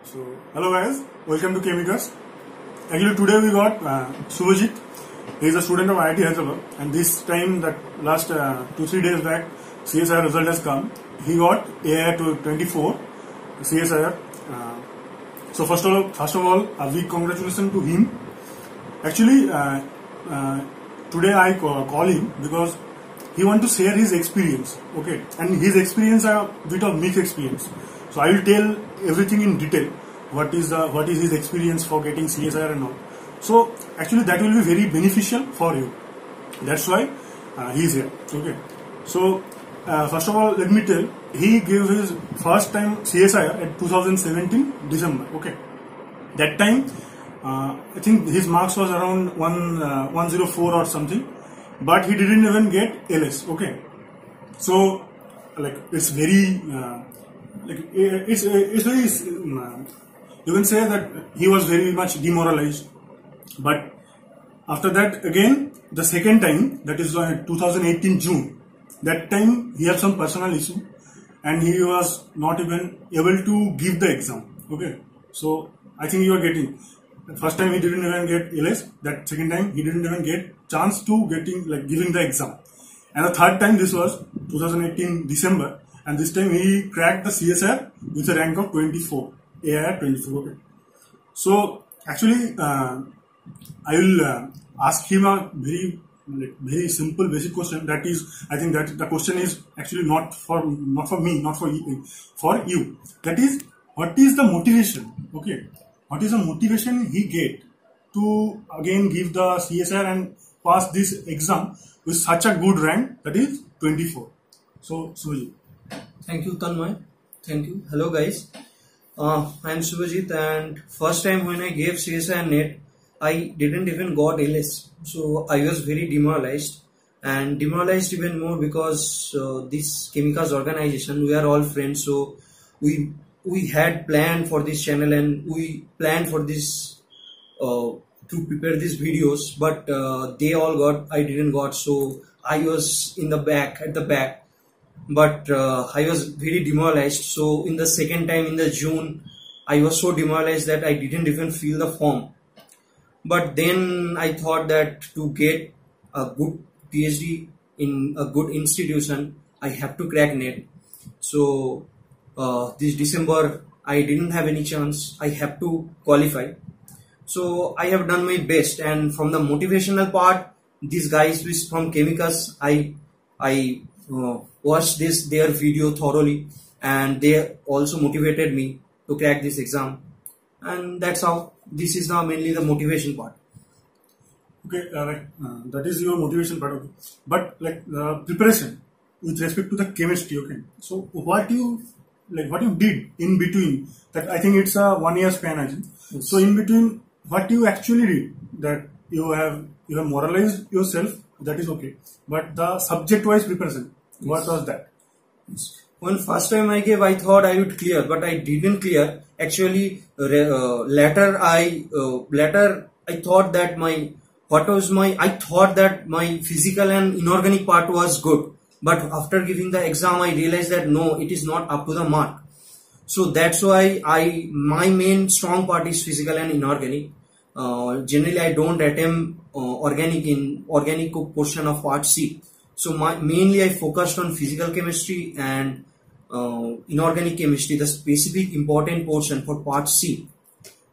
So, hello guys, welcome to ChemiCuss. Actually today we got Subhajit. He is a student of IIT Hyderabad, and this time that last 2-3 days back CSIR result has come. He got AI to 24 CSIR. So first of all, a big congratulations to him. Actually, today I call him because he want to share his experience, okay, and his experience are a bit of mixed experience. So I will tell everything in detail. What is his experience for getting CSIR and all. So actually that will be very beneficial for you. That's why he is here. Okay. So first of all, let me tell. He gave his first time CSIR at 2017 December. Okay. That time I think his marks was around 104 or something, but he didn't even get LS. Okay. So like it's very it's very you can say that he was very much demoralized. But after that again, the second time, that is 2018 June, that time he had some personal issue and he was not even able to give the exam. Okay, so I think you are getting, the first time he didn't even get LS, that second time he didn't even get chance to giving the exam, and the third time, this was 2018 December, and this time he cracked the CSIR with a rank of 24, AI 24. Okay. So actually I will ask him a very simple basic question. That is, I think that the question is actually not for me, not for you. That is, what is the motivation? Okay, what is the motivation he get to again give the CSIR and pass this exam with such a good rank, that is 24. So Subhajit. Thank you, Tanmay. Thank you. Hello guys. I am Subhajit, and first time when I gave CSIR net, I didn't even got LS. So I was very demoralized, and demoralized even more because this ChemiCuss organization, we are all friends. So we had planned for this channel and we planned for this to prepare these videos, but they all got, I didn't got. So I was in the back, at the back. But I was very demoralized. So in the second time, in the June, I was so demoralized that I didn't even fill the form. But then I thought that to get a good PhD in a good institution, I have to crack NET. So this December, I didn't have any chance. I have to qualify. So I have done my best. And from the motivational part, these guys from ChemiCuss, I watched their video thoroughly, and they also motivated me to crack this exam, and that's how. This is now mainly the motivation part. Okay, that is your motivation part. Okay, but preparation with respect to the chemistry. Okay, so what you did in between that? I think it's a 1 year span. I think. Yes. So in between, what you actually did, that you have moralized yourself. That is okay, but the subject-wise preparation. Yes. What was that? Yes. When first time I gave, I thought I would clear, but I didn't clear. Actually, later I thought that I thought that my physical and inorganic part was good, but after giving the exam, I realized that no, it is not up to the mark. So that's why my main strong part is physical and inorganic. Generally, I don't attempt organic portion of part C. So mainly I focused on physical chemistry and inorganic chemistry, the specific important portion for part C.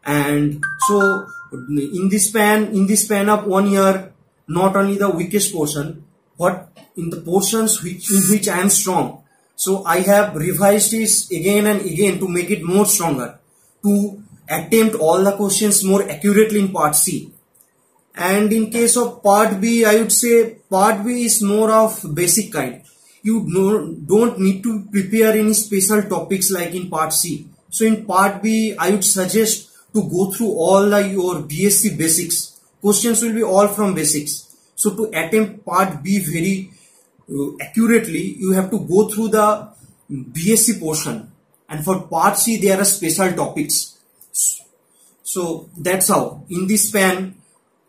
And so in this span of 1 year, not only the weakest portion, but in the portions in which I am strong. So I have revised this again and again to make it more stronger, to attempt all the questions more accurately in part C. And in case of part B, I would say part B is more of basic kind. You don't need to prepare any special topics like in part C. So in part B, I would suggest to go through all your BSc basics. Questions will be all from basics. So to attempt part B very accurately, you have to go through the BSc portion. And for part C, there are special topics. So that's how. In this span,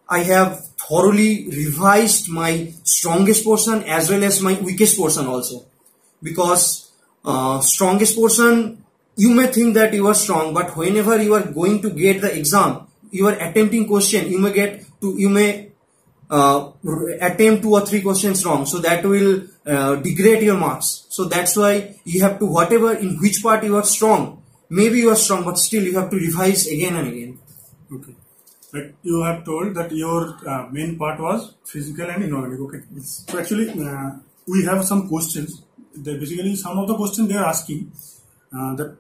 I have thoroughly revised my strongest portion as well as my weakest portion also, because strongest portion you may think that you are strong, but whenever you are going to get the exam, you are attempting question, you may attempt 2 or 3 questions wrong, so that will degrade your marks. So that's why you have to, whatever in which part you are strong, maybe you are strong, but still you have to revise again and again. Okay. Like you have told that your main part was physical and inorganic. Okay. Yes. So actually, we have some questions. Basically, some of the questions they are asking that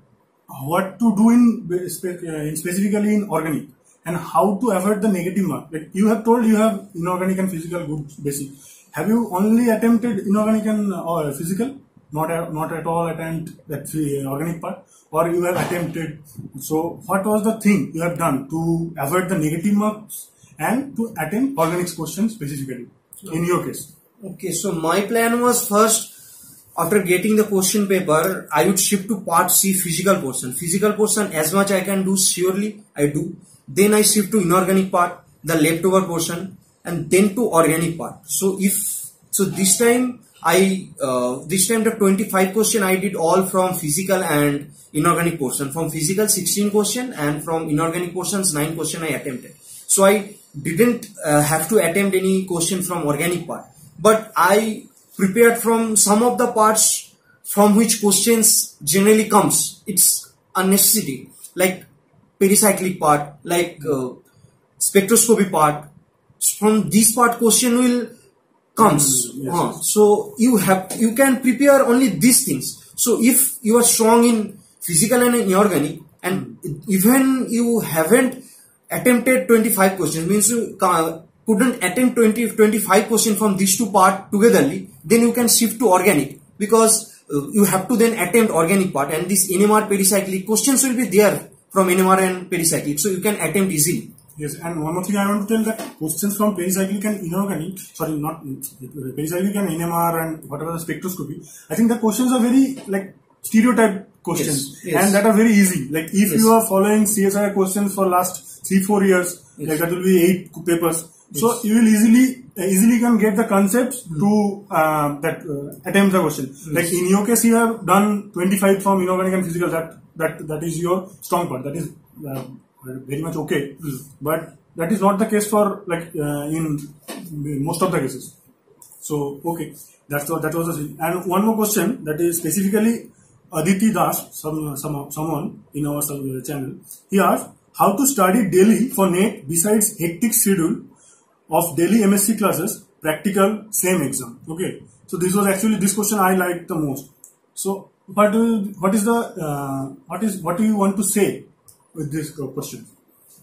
what to do in specifically in organic and how to avoid the negative mark. Like you have told, you have inorganic and physical good basic. Have you only attempted inorganic and physical? Not at all attempt that organic part, or you have attempted. So what was the thing you have done to avoid the negative marks and to attempt organic questions specifically in your case? Okay, so my plan was, first, after getting the question paper, I would shift to part C, physical portion. Physical portion, as much I can do, surely I do. Then I shift to inorganic part, the leftover portion, and then to organic part. So this time the 25 question I did all from physical and inorganic portion. From physical 16 question and from inorganic portions 9 question I attempted. So I didn't have to attempt any question from organic part, but I prepared from some of the parts from which questions generally comes. It's a necessity, like pericyclic part, like spectroscopy part. From this part question will comes. Yes. So you can prepare only these things. So if you are strong in physical and inorganic, and even you haven't attempted 25 questions, means you couldn't attempt 25 questions from these two parts togetherly, then you can shift to organic, because you have to then attempt organic part, and this NMR pericyclic questions will be there from NMR and pericyclic, so you can attempt easily. Yes, and one more thing I want to tell, that questions from pericyclic and inorganic, sorry, not pericyclic and NMR and whatever the spectroscopy, I think the questions are very like stereotype questions, yes. And that are very easy. Like if you are following CSIR questions for last 3-4 years, like that will be 8 papers. So you will easily can get the concepts to attempt the question. Like in your case, you have done 25 from inorganic and physical. That is your strong part. That is very much okay. But that is not the case for like in most of the cases. So okay, that was the thing. And one more question, that is specifically Aditi Das, someone in our channel. He asked how to study daily for NET besides hectic schedule of daily MSc classes, practical, same exam. Okay, so this question I liked the most. So what do you want to say with this question?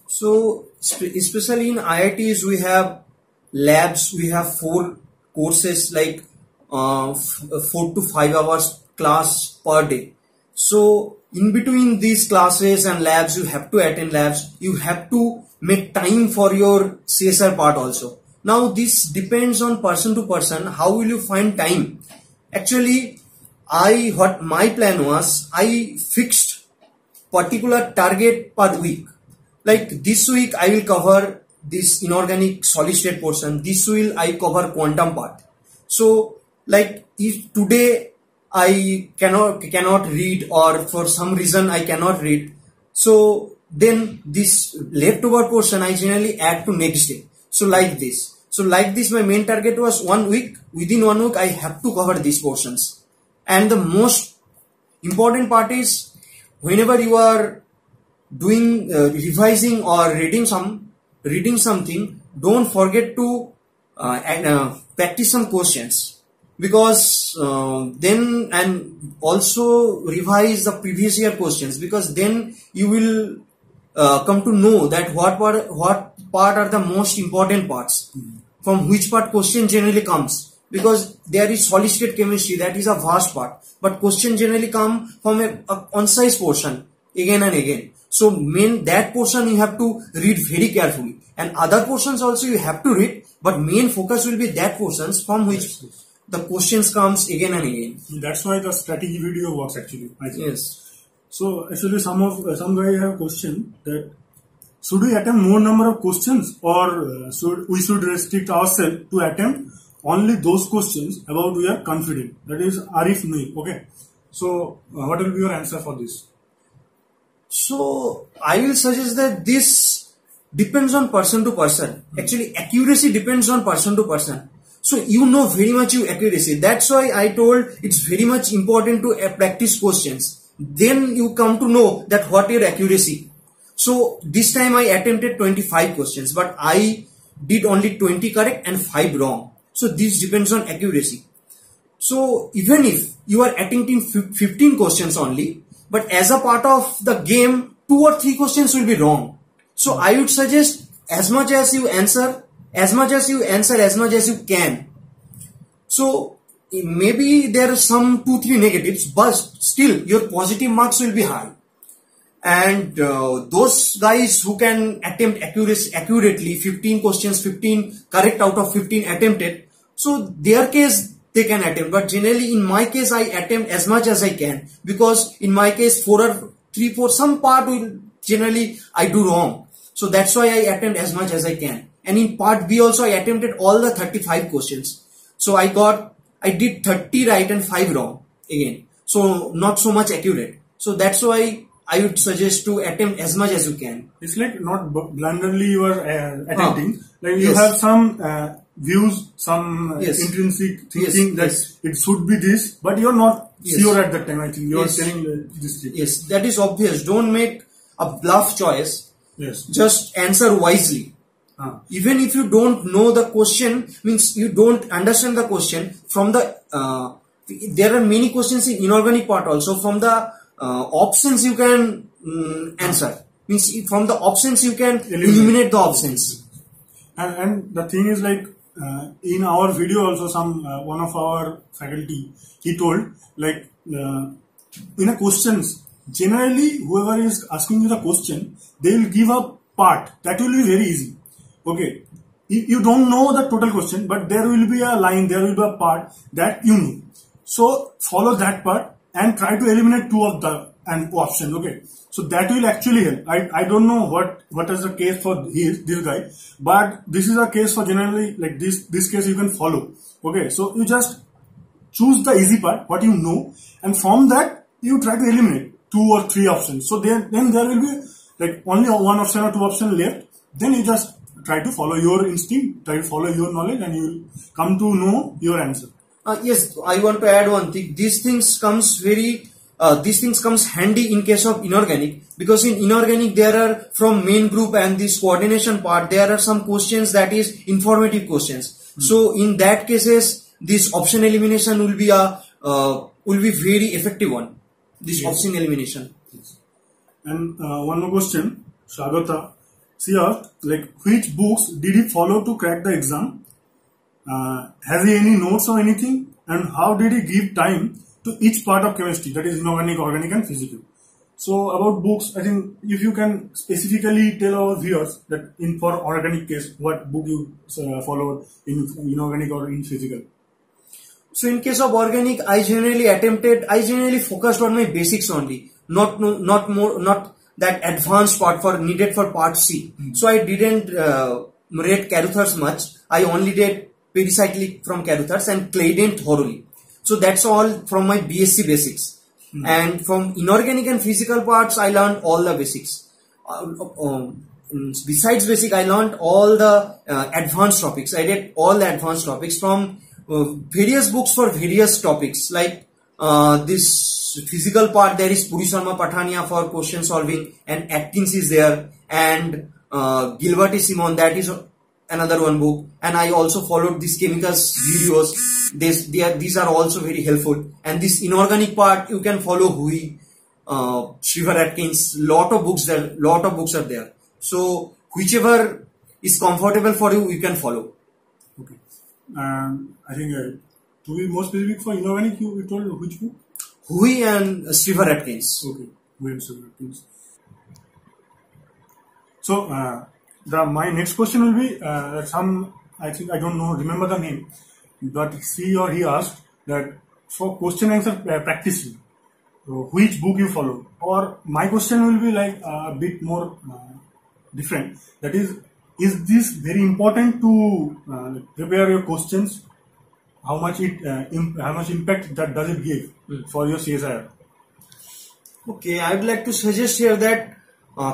So especially in IITs we have labs, we have 4 courses, like 4 to 5 hours class per day. So in between these classes and labs, you have to attend labs, you have to make time for your CSR part also. Now this depends on person to person, how will you find time. Actually, what my plan was, I fixed particular target per week. Like this week I will cover this inorganic solid state portion, this will I cover quantum part. So like if today I cannot read, or for some reason I cannot read, so then this leftover portion I generally add to next day. So like this my main target was 1 week. Within 1 week I have to cover these portions. And the most important part is, whenever you are doing revising or reading something, don't forget to practice some questions, because then, and also revise the previous year questions, because then you will come to know that what part are the most important parts, from which part question generally comes, because there is solid state chemistry, that is a vast part, but question generally come from a concise portion again and again. So that portion you have to read very carefully, and other portions also you have to read, but main focus will be that portions from which the questions comes again and again. That's why the strategy video works actually. Yes. So actually some guy have question that should we attempt more number of questions, or should we restrict ourselves to attempt only those questions about we are confident. That is Arif Naik. Okay. So what will be your answer for this? So I will suggest that this depends on person to person. Actually, accuracy depends on person to person. So you know very much your accuracy. That's why I told it's very much important to practice questions. Then you come to know that what your accuracy. So this time I attempted 25 questions, but I did only 20 correct and 5 wrong. So this depends on accuracy. So even if you are attempting 15 questions only, but as a part of the game, 2 or 3 questions will be wrong. So I would suggest as much as you answer as much as you can. So maybe there are some 2-3 negatives, but still your positive marks will be high. And those guys who can attempt accurately 15 questions, 15 correct out of 15 attempted, so their case they can attempt. But generally in my case I attempt as much as I can, because in my case 3, 4 some part will generally I do wrong. So that's why I attempt as much as I can. And in part B also I attempted all the 35 questions. So I did 30 right and 5 wrong again. So not so much accurate. So that's why I would suggest to attempt as much as you can. It's like not blindly you are attempting. Like you have some views, some intrinsic thinking that it should be this, but you're not sure at that time. I think you are telling this thing. Yes, that is obvious. Don't make a bluff choice. Yes. Just answer wisely. Even if you don't know the question, means you don't understand the question from the there are many questions in inorganic part also. From the options you can answer, means from the options you can eliminate the options. And the thing is, like in our video also, some one of our faculty, he told, like in a questions, generally whoever is asking you the question, they will give a part that will be very easy. Okay, you don't know the total question, but there will be a line, there will be a part that you know. So follow that part and try to eliminate 2 of the option. Okay, so that will actually help. I don't know what is the case for this guy, but this is a case for generally, like this case you can follow. Okay, so you just choose the easy part, what you know, and from that you try to eliminate 2 or 3 options. So then there will be like only 1 option or 2 options left. Then you just try to follow your instinct, try to follow your knowledge, and you will come to know your answer. Yes, I want to add one thing. These things comes handy in case of inorganic, because in inorganic there are from main group and this coordination part, there are some questions that is informative questions. So in that cases, this option elimination will be very effective one. This option elimination. Yes. And one more question, Shagata. She asked, like, which books did he follow to crack the exam? Has he any notes or anything? And how did he give time to each part of chemistry, that is inorganic, organic and physical? So about books, I think if you can specifically tell our viewers that for organic case, what book you followed in inorganic or in physical? So in case of organic, I generally focused on my basics only, not that advanced part needed for part C. So I didn't read Caruthers much. I only did pericyclic from Caruthers and Claydon thoroughly. So that's all from my BSc basics. And from inorganic and physical parts, I learned all the basics. Besides basic, I learned all the advanced topics. I did all the advanced topics from various books for various topics. Like this physical part, there is Puri Sharma Pathania for question solving, and Atkins is there, and Gilbert Simon, that is another one book. And I also followed this ChemiCuss videos. These are also very helpful. And this inorganic part, you can follow Hui, Shriver Atkins, lot of books are there. So whichever is comfortable for you, you can follow. Okay. I think to be more specific for inorganic, you told which book? Hui and Shriver Atkins. Okay, Hui and Shriver Atkins. So my next question will be I think I don't know, remember the name, but she or he asked that for question answer practicing, which book you follow? Or my question will be like a bit more different. That is this very important to prepare your questions? How much impact that does it give for your CSIR? Okay, I would like to suggest here that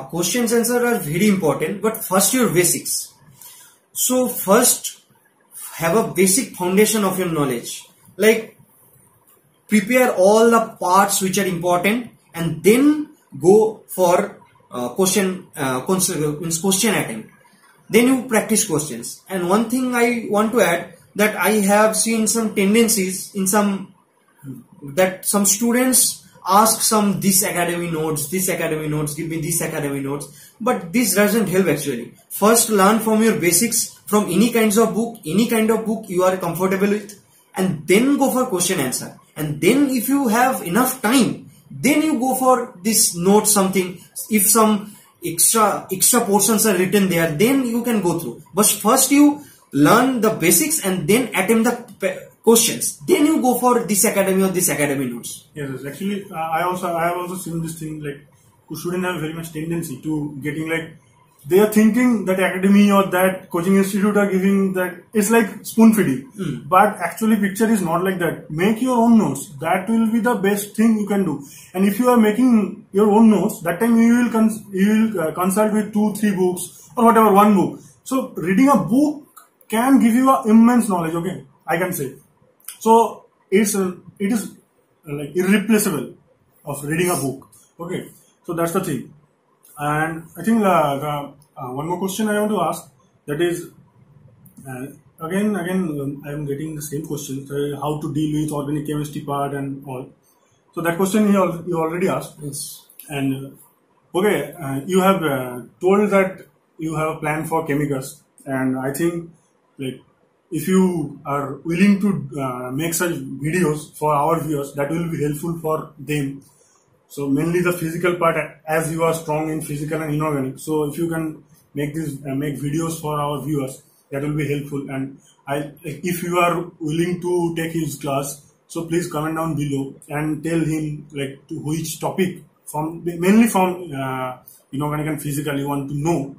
questions answer are very important, but first your basics. So first have a basic foundation of your knowledge, like prepare all the parts which are important and then go for question attempt. Then you practice questions. And one thing I want to add, that I have seen some tendencies in some students ask some this academy notes, give me this academy notes, but this doesn't help actually. First learn from your basics from any kind of book you are comfortable with, and then go for question answer. And then if you have enough time, then you go for this note something. If some extra portions are written there, then you can go through. But first you learn the basics and then attempt the questions. Then you go for this academy or this academy notes. Yes, actually, I have also seen this thing, like students have very much tendency to getting like, they are thinking that academy or that coaching institute are giving that, it's like spoon feeding. But actually picture is not like that. Make your own notes. That will be the best thing you can do. And if you are making your own notes, that time you will consult with 2-3 books or whatever, one book. So reading a book can give you immense knowledge, okay, I can say. So it is like irreplaceable of reading a book, okay. So that's the thing. And I think one more question I want to ask, that is again I am getting the same question, how to deal with organic chemistry part and all. So that question you already asked. Yes. And okay, you have told that you have a plan for ChemiCuss, and I think like if you are willing to make such videos for our viewers, that will be helpful for them. So mainly the physical part, as you are strong in physical and inorganic. So if you can make videos for our viewers, that will be helpful. And if you are willing to take his class, so please comment down below and tell him like to which topic mainly from inorganic and physical you want to know.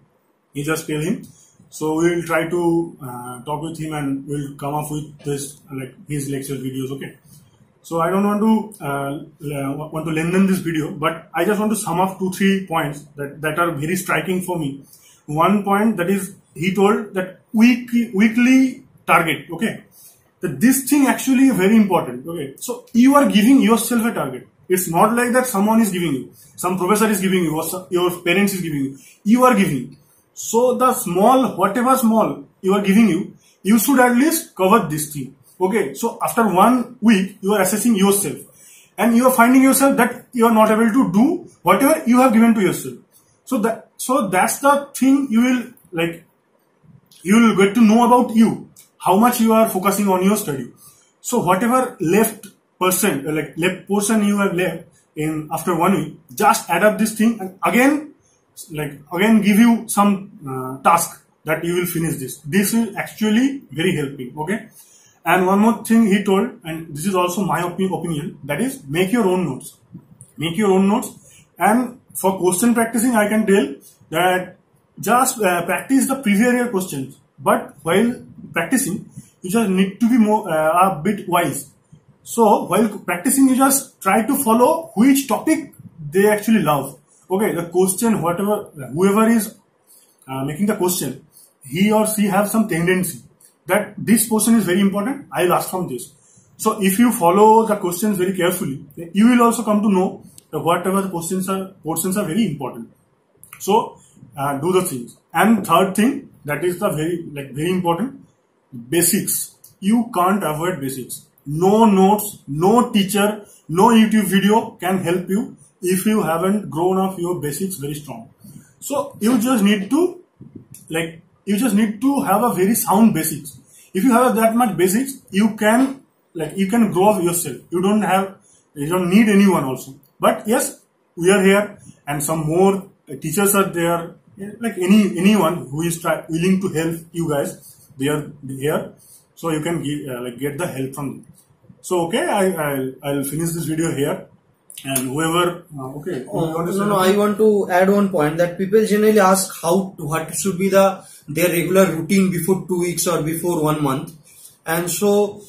You just tell him. So we will try to talk with him and we'll come up with this like his lecture videos. Okay. So I don't want to lengthen this video, but I just want to sum up 2-3 points that are very striking for me. One point, that is, he told that weekly target. Okay, that this thing actually is very important. Okay, so you are giving yourself a target. It's not like that someone is giving you, some professor is giving you, or your parents is giving you. You are giving. So the whatever small you are giving you should at least cover this thing. Okay, so after 1 week, you are assessing yourself and you are finding yourself that you are not able to do whatever you have given to yourself. So that's the thing you will get to know about you, how much you are focusing on your study. So whatever left portion you have left in after 1 week, just add up this thing and again give you some task that you will finish this. This is actually very helping. Okay. And one more thing he told, and this is also my opinion, that is make your own notes. Make your own notes. And for question practicing, I can tell that just practice the previous year questions. But while practicing, you just need to be more a bit wise. So while practicing, you just try to follow which topic they actually love. Okay, the question, whoever is making the question, he or she have some tendency that this portion is very important, I'll ask from this. So if you follow the questions very carefully, you will also come to know that whatever the portions are very important. So do the things. And third thing, that is the very important, basics. You can't avoid basics. No notes, no teacher, no YouTube video can help you if you haven't grown up your basics very strong. So you just need to have a very sound basics. If you have that much basics, you can grow up yourself. You don't need anyone also. But yes, we are here and some more teachers are there. Like anyone who is willing to help you guys, they are here. So you can get the help from them. So okay, I'll finish this video here. And whoever, okay. I want to add one point, that people generally ask what should be their regular routine before 2 weeks or before 1 month. And so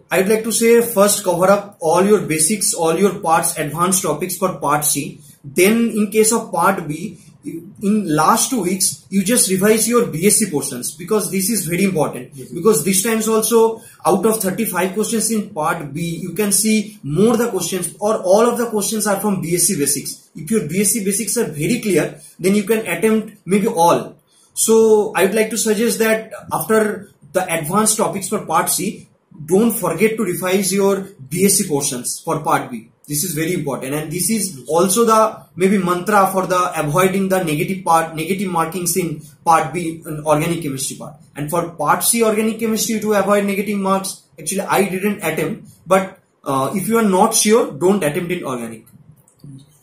I'd like to say, first cover up all your basics, all your parts, advanced topics for part C. Then in case of part B, in last 2 weeks, you just revise your BSc portions, because this is very important. Yes. Because this times also, out of 35 questions in part B, you can see more the questions or all of the questions are from BSc basics. If your BSc basics are very clear, then you can attempt maybe all. So I would like to suggest that after the advanced topics for part C, don't forget to revise your BSc portions for part B. This is very important, and this is also the maybe mantra for the avoiding the negative markings in part B in organic chemistry part. And for part C organic chemistry, to avoid negative marks, actually I didn't attempt, but if you are not sure, don't attempt in organic.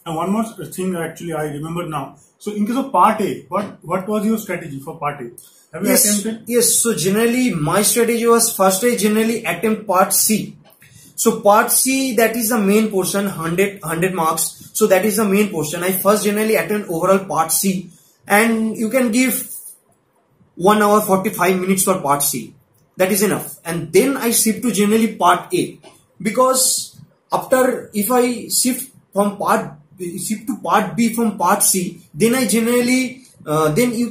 And one more thing actually I remember now. So in case of part A, what was your strategy for part A? Have you attempted? Yes, so generally my strategy was, first I generally attempt part C. So part C, that is the main portion, 100 marks. So that is the main portion. I first generally attempt overall part C, and you can give 1 hour 45 minutes for part C. That is enough. And then I shift to generally part A, because after, if I shift to part B from part C, then I generally then you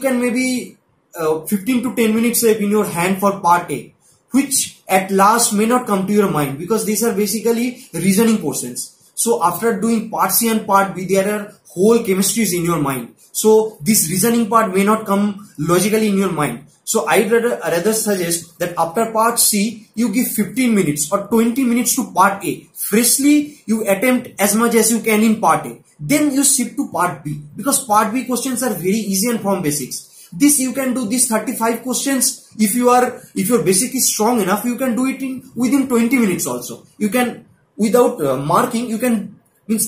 can maybe 15 to 10 minutes in your hand for part A, which at last may not come to your mind, because these are basically reasoning portions. So after doing part C and part B, there are whole chemistries in your mind. So this reasoning part may not come logically in your mind. So I'd rather suggest that after part C, you give 15 minutes or 20 minutes to part A. Freshly, you attempt as much as you can in part A. Then you shift to part B, because part B questions are very easy and from basics. This you can do these 35 questions. If your basic is strong enough, you can do it within 20 minutes also. You can, without marking, you can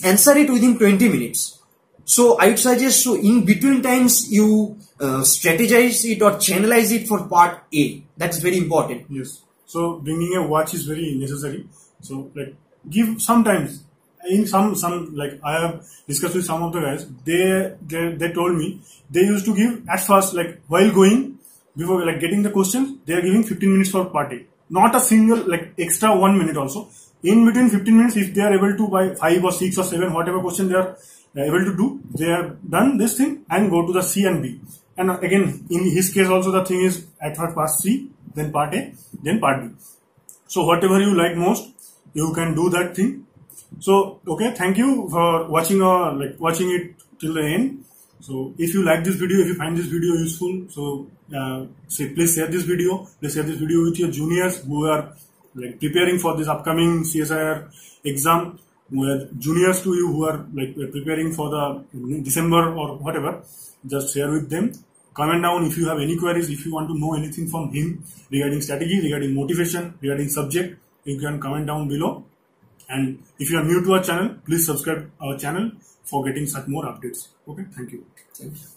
answer it within 20 minutes. So I would suggest, so in between times you strategize it or channelize it for part A. That's very important. Yes. So bringing a watch is very necessary. So like give sometimes. In some like I have discussed with some of the guys, they told me they used to give at first, like while going, before like getting the questions, they are giving 15 minutes for part A. Not a single like extra 1 minute also. In between 15 minutes, if they are able to by 5 or 6 or 7, whatever question they are able to do, they have done this thing and go to the C and B. And again, in his case also the thing is at first part C, then part A, then part B. So whatever you like most, you can do that thing. So okay, thank you for watching it till the end. So if you like this video, if you find this video useful, so please share this video. Please share this video with your juniors who are like preparing for this upcoming CSIR exam. Who are juniors to you who are like preparing for the December or whatever. Just share with them. Comment down if you have any queries. If you want to know anything from him regarding strategy, regarding motivation, regarding subject, you can comment down below. And if you are new to our channel, please subscribe our channel for getting such more updates. Okay, thank you. Thank you.